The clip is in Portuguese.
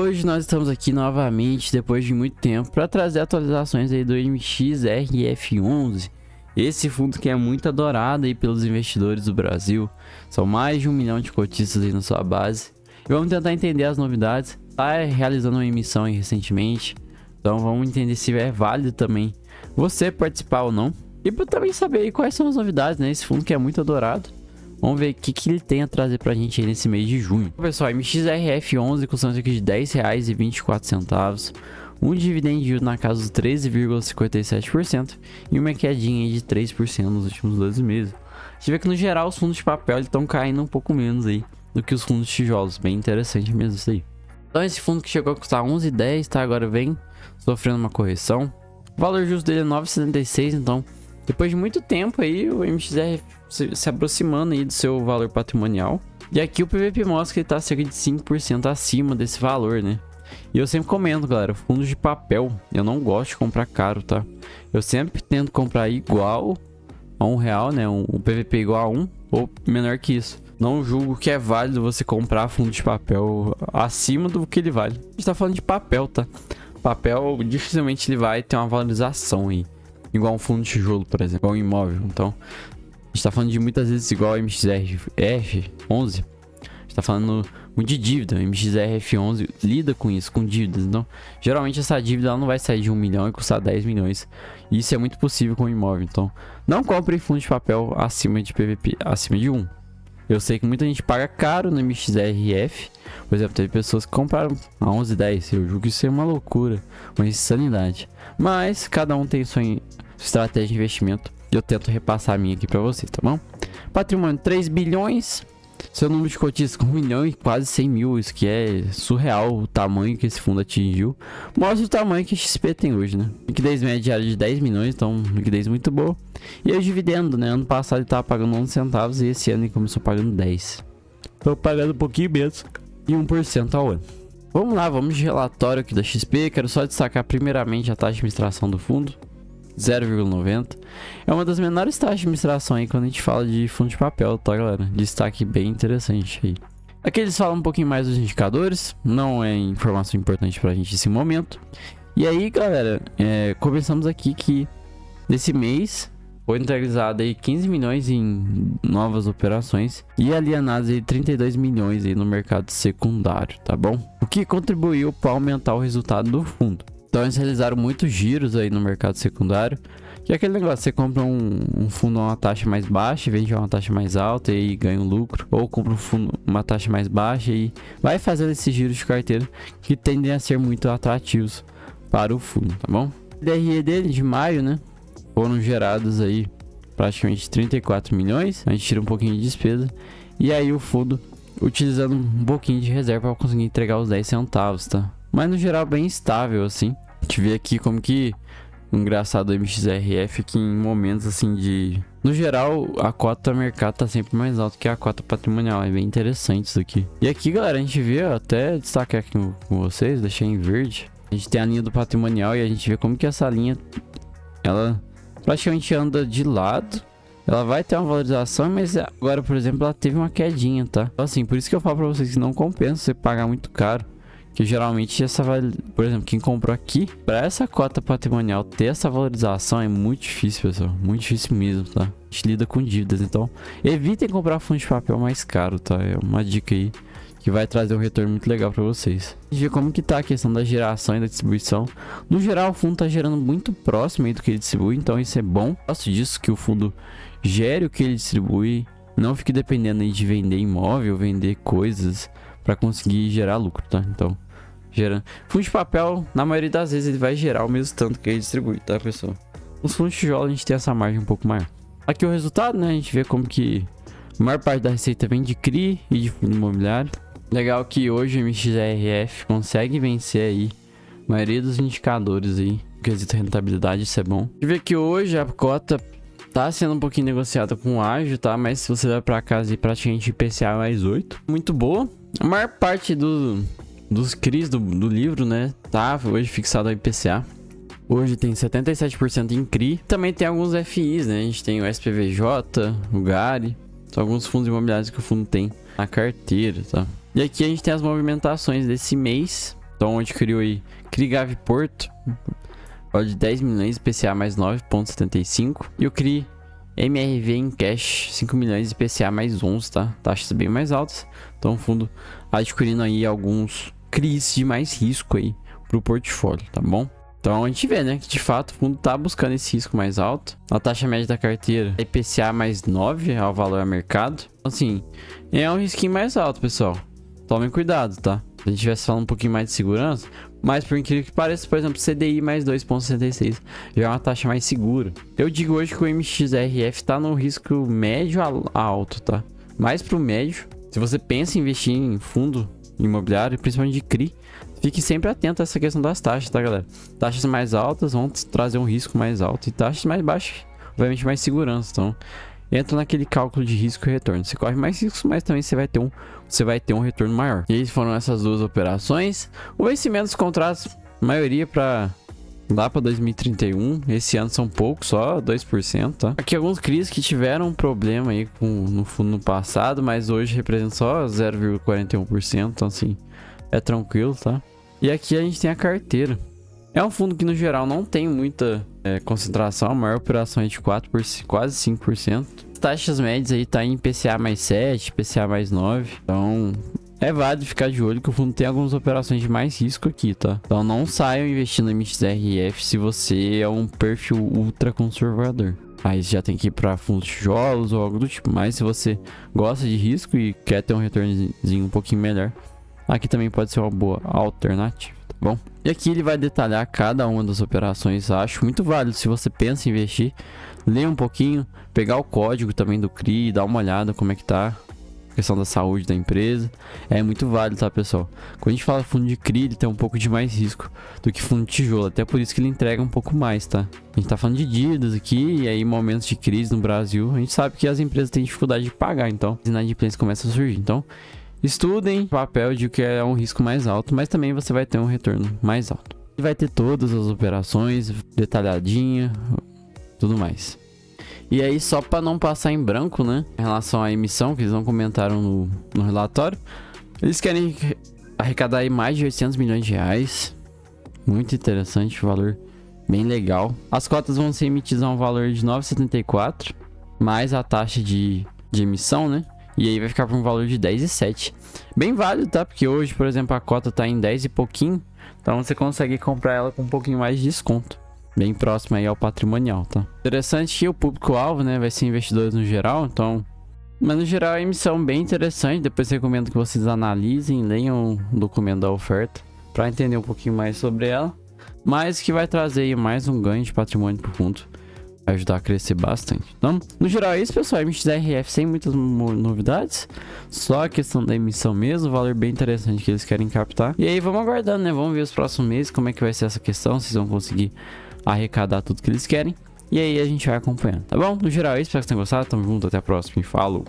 hoje nós estamos aqui novamente, depois de muito tempo, para trazer atualizações aí do MXRF11. Esse fundo que é muito adorado aí pelos investidores do Brasil. São mais de 1 milhão de cotistas aí na sua base. E vamos tentar entender as novidades. Tá realizando uma emissão aí recentemente, então vamos entender se é válido também você participar ou não. E para também saber aí quais são as novidades, né? Esse fundo que é muito adorado. Vamos ver o que ele tem a trazer pra gente aí nesse mês de junho. Pessoal, MXRF11 custando cerca de R$10,24. Um dividend yield na casa dos 13,57% e uma quedinha de 3% nos últimos 12 meses. A gente vê que no geral os fundos de papel estão caindo um pouco menos aí do que os fundos de tijolos. Bem interessante mesmo isso aí. Então esse fundo que chegou a custar R$11,10, tá? Agora vem sofrendo uma correção. O valor justo dele é R$9,76, então depois de muito tempo aí o MXR se aproximando aí do seu valor patrimonial. E aqui o PVP mostra que ele tá cerca de 5% acima desse valor, né? E eu sempre comento, galera, fundos de papel, eu não gosto de comprar caro, tá? Eu sempre tento comprar igual a R$1, né? O PVP igual a 1 ou menor que isso. Não julgo que é válido você comprar fundo de papel acima do que ele vale. A gente tá falando de papel, tá? Papel, dificilmente ele vai ter uma valorização aí. Igual um fundo de tijolo, por exemplo, igual um imóvel. Então, a gente tá falando de muitas vezes igual a MXRF11. A gente tá falando muito de dívida. O MXRF11 lida com isso, com dívidas. Então, geralmente essa dívida ela não vai sair de 1 milhão e custar 10 milhões. E isso é muito possível com o imóvel. Então, não compre fundo de papel acima de PVP, acima de 1. Eu sei que muita gente paga caro no MXRF. Por exemplo, teve pessoas que compraram a 11,10. Eu julgo isso é uma loucura, uma insanidade. Mas cada um tem sua estratégia de investimento. E eu tento repassar a minha aqui pra vocês, tá bom? Patrimônio 3 bilhões. Seu número de cotistas com 1 milhão e quase 100 mil. Isso que é surreal o tamanho que esse fundo atingiu. Mostra o tamanho que a XP tem hoje, né? Liquidez média diária de 10 milhões, então liquidez muito boa. E aí o dividendo, né? Ano passado ele tava pagando 11 centavos e esse ano ele começou pagando 10. Tô pagando um pouquinho menos. E 1% ao ano. Vamos lá, vamos de relatório aqui da XP. Quero só destacar primeiramente a taxa de administração do fundo. 0,90. É uma das menores taxas de administração aí quando a gente fala de fundo de papel, tá, galera? Destaque bem interessante aí. Aqui eles falam um pouquinho mais dos indicadores. Não é informação importante pra gente nesse momento. E aí, galera, começamos aqui que nesse mês foi integralizado aí 15 milhões em novas operações e alienados aí 32 milhões aí no mercado secundário, tá bom? O que contribuiu para aumentar o resultado do fundo. Então eles realizaram muitos giros aí no mercado secundário, que é aquele negócio, você compra um fundo a uma taxa mais baixa e vende a uma taxa mais alta e aí ganha um lucro, ou compra um fundo uma taxa mais baixa e vai fazendo esses giros de carteira que tendem a ser muito atrativos para o fundo, tá bom? O DRE dele de maio, né? Foram gerados aí praticamente 34 milhões. A gente tira um pouquinho de despesa. E aí o fundo utilizando um pouquinho de reserva para conseguir entregar os 10 centavos, tá? Mas no geral bem estável assim. A gente vê aqui como que engraçado o MXRF que em momentos assim de... No geral a cota mercado tá sempre mais alta que a cota patrimonial. É bem interessante isso aqui. E aqui, galera, a gente vê, ó, até destacar aqui com vocês, deixei em verde. A gente tem a linha do patrimonial e a gente vê como que essa linha, ela praticamente anda de lado. Ela vai ter uma valorização, mas agora, por exemplo, ela teve uma quedinha, tá? Então, assim, por isso que eu falo pra vocês que não compensa você pagar muito caro. Que geralmente essa por exemplo, quem comprou aqui, pra essa cota patrimonial ter essa valorização é muito difícil, pessoal. Muito difícil mesmo, tá? A gente lida com dívidas, então evitem comprar fundo de papel mais caro, tá? É uma dica aí que vai trazer um retorno muito legal para vocês. Veja como que tá a questão da geração e da distribuição. No geral, o fundo tá gerando muito próximo aí do que ele distribui, então isso é bom. Gosto disso, que o fundo gere o que ele distribui, não fique dependendo aí de vender imóvel, vender coisas para conseguir gerar lucro, tá? Então, gerando fundo de papel, na maioria das vezes ele vai gerar o mesmo tanto que ele distribui, tá, pessoal? Nos fundos de tijolo a gente tem essa margem um pouco maior. Aqui o resultado, né? A gente vê como que a maior parte da receita vem de CRI e de fundo imobiliário. Legal que hoje o MXRF consegue vencer aí a maioria dos indicadores aí, quesito rentabilidade, isso é bom. A gente vê que hoje a cota tá sendo um pouquinho negociada com o ágio, tá? Mas se você vai pra casa e praticamente IPCA mais 8, muito boa. A maior parte dos CRIs do livro, né, tá hoje fixado ao IPCA. Hoje tem 77% em CRI. Também tem alguns FIs, né? A gente tem o SPVJ, o GARI. São alguns fundos imobiliários que o fundo tem na carteira, tá? E aqui a gente tem as movimentações desse mês. Então onde criou aí CRI Gave Porto, valor de 10 milhões, IPCA mais 9,75. E o CRI MRV em cash, 5 milhões, IPCA mais 11, tá? Taxas bem mais altas. Então o fundo adquirindo aí alguns CRIs de mais risco aí pro portfólio, tá bom? Então a gente vê, né, que de fato o fundo tá buscando esse risco mais alto. A taxa média da carteira é IPCA mais 9 ao valor a mercado. Assim, é um risquinho mais alto, pessoal. Tomem cuidado, tá? Se a gente tivesse falando um pouquinho mais de segurança, mas por incrível que pareça, por exemplo, CDI mais 2,66 já é uma taxa mais segura. Eu digo hoje que o MXRF tá no risco médio a alto, tá? Mais pro médio. Se você pensa em investir em fundo imobiliário, principalmente de CRI, fique sempre atento a essa questão das taxas, tá, galera? Taxas mais altas vão trazer um risco mais alto e taxas mais baixas, obviamente, mais segurança. Então, entra naquele cálculo de risco e retorno. Você corre mais riscos, mas também você vai ter um retorno maior. E aí foram essas duas operações. O vencimento dos contratos, maioria para lá para 2031. Esse ano são poucos, só 2%, tá? Aqui alguns CRIs que tiveram um problema aí no fundo no passado, mas hoje representa só 0,41%, então assim, é tranquilo, tá? E aqui a gente tem a carteira. É um fundo que no geral não tem muita concentração, a maior operação é de 4%, quase 5%. Taxas médias aí tá em IPCA mais 7, IPCA mais 9. Então é válido ficar de olho que o fundo tem algumas operações de mais risco aqui, tá? Então não saiam investindo em MXRF se você é um perfil ultra conservador. Aí já tem que ir para fundos tijolos ou algo do tipo. Mas se você gosta de risco e quer ter um retornozinho um pouquinho melhor, aqui também pode ser uma boa alternativa. Bom, e aqui ele vai detalhar cada uma das operações. Acho muito válido se você pensa em investir, ler um pouquinho, pegar o código também do CRI, dar uma olhada como é que tá a questão da saúde da empresa. É muito válido, tá, pessoal? Quando a gente fala fundo de CRI, ele tem um pouco de mais risco do que fundo de tijolo, até por isso que ele entrega um pouco mais, tá? A gente tá falando de dívidas aqui, e aí momentos de crise no Brasil, a gente sabe que as empresas têm dificuldade de pagar, então as inadimplências começam a surgir. Então estudem o papel de que é um risco mais alto, mas também você vai ter um retorno mais alto. E vai ter todas as operações detalhadinha, tudo mais. E aí, só para não passar em branco, né, em relação à emissão, que eles não comentaram no relatório, eles querem arrecadar aí mais de 800 milhões de reais. Muito interessante, valor bem legal. As cotas vão ser emitidas a um valor de 9,74, mais a taxa de emissão, né? E aí vai ficar por um valor de 10,7. Bem válido, tá? Porque hoje, por exemplo, a cota tá em 10 e pouquinho. Então você consegue comprar ela com um pouquinho mais de desconto. Bem próximo aí ao patrimonial, tá? Interessante que o público-alvo, né, vai ser investidores no geral, então... Mas no geral a emissão bem interessante. Depois recomendo que vocês analisem, leiam o documento da oferta para entender um pouquinho mais sobre ela. Mas que vai trazer aí mais um ganho de patrimônio pro fundo. Vai ajudar a crescer bastante. Então, no geral é isso, pessoal. MXRF sem muitas novidades. Só a questão da emissão mesmo. Valor bem interessante que eles querem captar. E aí vamos aguardando, né? Vamos ver os próximos meses como é que vai ser essa questão. Se vão conseguir arrecadar tudo que eles querem. E aí a gente vai acompanhando, tá bom? No geral é isso. Espero que vocês tenham gostado. Tamo junto. Até a próxima e falou!